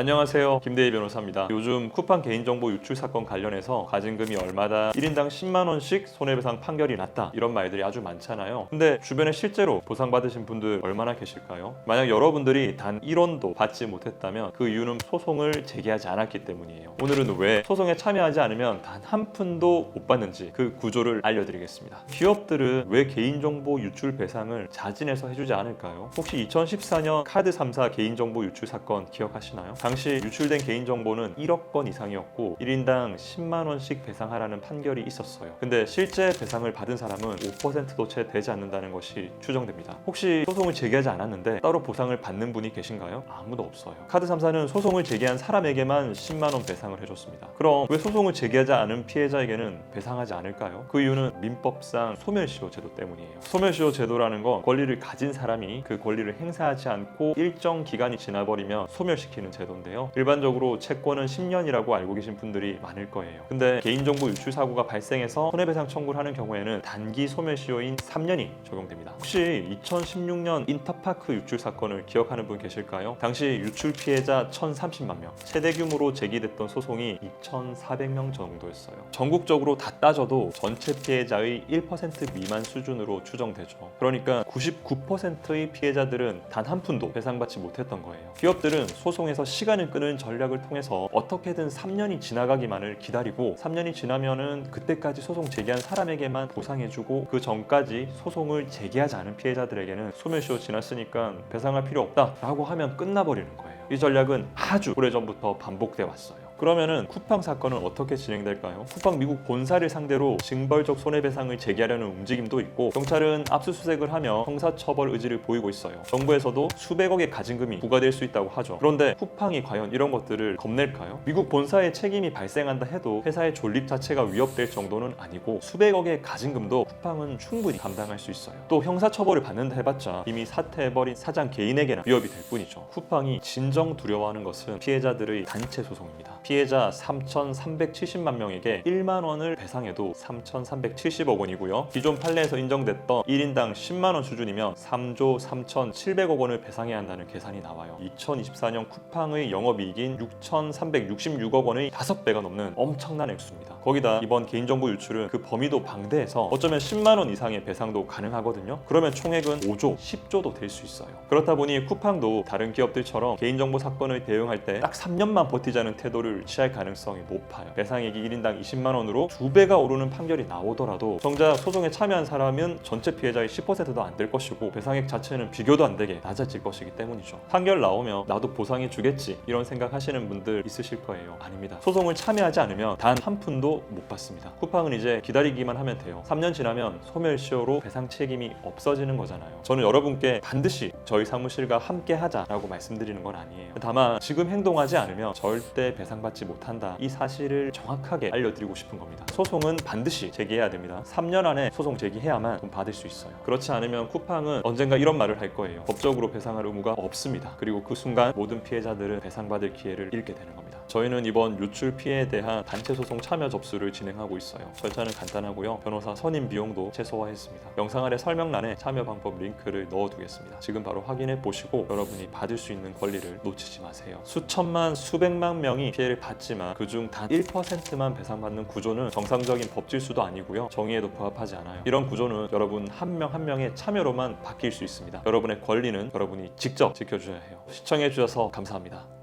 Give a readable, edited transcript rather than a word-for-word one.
안녕하세요, 김대희 변호사입니다. 요즘 쿠팡 개인정보 유출 사건 관련해서 가진금이 얼마다 1인당 10만 원씩 손해배상 판결이 났다, 이런 말들이 아주 많잖아요. 근데 주변에 실제로 보상받으신 분들 얼마나 계실까요? 만약 여러분들이 단 1원도 받지 못했다면 그 이유는 소송을 제기하지 않았기 때문이에요. 오늘은 왜 소송에 참여하지 않으면 단 한 푼도 못 받는지 그 구조를 알려드리겠습니다. 기업들은 왜 개인정보 유출 배상을 자진해서 해주지 않을까요? 혹시 2014년 카드 3사 개인정보 유출 사건 기억하시나요? 당시 유출된 개인정보는 1억 건 이상이었고 1인당 10만 원씩 배상하라는 판결이 있었어요. 근데 실제 배상을 받은 사람은 5%도 채 되지 않는다는 것이 추정됩니다. 혹시 소송을 제기하지 않았는데 따로 보상을 받는 분이 계신가요? 아무도 없어요. 카드 3사는 소송을 제기한 사람에게만 10만 원 배상을 해줬습니다. 그럼 왜 소송을 제기하지 않은 피해자에게는 배상하지 않을까요? 그 이유는 민법상 소멸시효 제도 때문이에요. 소멸시효 제도라는 건 권리를 가진 사람이 그 권리를 행사하지 않고 일정 기간이 지나버리면 소멸시키는 제도인데요. 일반적으로 채권은 10년이라고 알고 계신 분들이 많을 거예요. 근데 개인정보 유출 사고가 발생해서 손해배상 청구를 하는 경우에는 단기 소멸시효인 3년이 적용됩니다. 혹시 2016년 인터파크 유출 사건을 기억하는 분 계실까요? 당시 유출 피해자 1,030만 명, 최대 규모로 제기됐던 소송이 2,400명 정도였어요. 전국적으로 다 따져도 전체 피해자의 1% 미만 수준으로 추정되죠. 그러니까 99%의 피해자들은 단 한 푼도 배상받지 못했던 거예요. 기업들은 소송에서 시간을 끄는 전략을 통해서 어떻게든 3년이 지나가기만을 기다리고 3년이 지나면은 그때까지 소송 제기한 사람에게만 보상해주고 그 전까지 소송을 제기하지 않은 피해자들에게는 소멸시효 지났으니까 배상할 필요 없다라고 하면 끝나버리는 거예요. 이 전략은 아주 오래전부터 반복돼 왔어요. 그러면은 쿠팡 사건은 어떻게 진행될까요? 쿠팡 미국 본사를 상대로 징벌적 손해배상을 제기하려는 움직임도 있고 경찰은 압수수색을 하며 형사처벌 의지를 보이고 있어요. 정부에서도 수백억의 가진금이 부과될 수 있다고 하죠. 그런데 쿠팡이 과연 이런 것들을 겁낼까요? 미국 본사의 책임이 발생한다 해도 회사의 존립 자체가 위협될 정도는 아니고 수백억의 가진금도 쿠팡은 충분히 감당할 수 있어요. 또 형사처벌을 받는다 해봤자 이미 사퇴해버린 사장 개인에게나 위협이 될 뿐이죠. 쿠팡이 진정 두려워하는 것은 피해자들의 단체 소송입니다. 피해자 3,370만 명에게 1만 원을 배상해도 3,370억 원이고요. 기존 판례에서 인정됐던 1인당 10만 원 수준이면 3조 3,700억 원을 배상해야 한다는 계산이 나와요. 2024년 쿠팡의 영업이익인 6,366억 원의 5배가 넘는 엄청난 액수입니다. 거기다 이번 개인정보 유출은 그 범위도 방대해서 어쩌면 10만 원 이상의 배상도 가능하거든요. 그러면 총액은 5조, 10조도 될 수 있어요. 그렇다 보니 쿠팡도 다른 기업들처럼 개인정보 사건을 대응할 때 딱 3년만 버티자는 태도를 취할 가능성이 높아요. 배상액이 1인당 20만 원으로 2배가 오르는 판결이 나오더라도 정작 소송에 참여한 사람은 전체 피해자의 10%도 안 될 것이고 배상액 자체는 비교도 안 되게 낮아질 것이기 때문이죠. 판결 나오면 나도 보상해 주겠지 이런 생각하시는 분들 있으실 거예요. 아닙니다. 소송을 참여하지 않으면 단 한 푼도 못 받습니다. 쿠팡은 이제 기다리기만 하면 돼요. 3년 지나면 소멸시효로 배상 책임이 없어지는 거잖아요. 저는 여러분께 반드시 저희 사무실과 함께 하자라고 말씀드리는 건 아니에요. 다만 지금 행동하지 않으면 절대 배상받지 못한다, 이 사실을 정확하게 알려드리고 싶은 겁니다. 소송은 반드시 제기해야 됩니다. 3년 안에 소송 제기해야만 돈 받을 수 있어요. 그렇지 않으면 쿠팡은 언젠가 이런 말을 할 거예요. 법적으로 배상할 의무가 없습니다. 그리고 그 순간 모든 피해자들은 배상받을 기회를 잃게 되는 겁니다. 저희는 이번 유출 피해에 대한 단체 소송 참여 접수를 진행하고 있어요. 절차는 간단하고요. 변호사 선임 비용도 최소화했습니다. 영상 아래 설명란에 참여 방법 링크를 넣어두겠습니다. 지금 바로 확인해 보시고 여러분이 받을 수 있는 권리를 놓치지 마세요. 수천만, 수백만 명이 피해를 받지만 그중 단 1%만 배상받는 구조는 정상적인 법질수도 아니고요. 정의에도 부합하지 않아요. 이런 구조는 여러분 한 명 한 명의 참여로만 바뀔 수 있습니다. 여러분의 권리는 여러분이 직접 지켜주셔야 해요. 시청해 주셔서 감사합니다.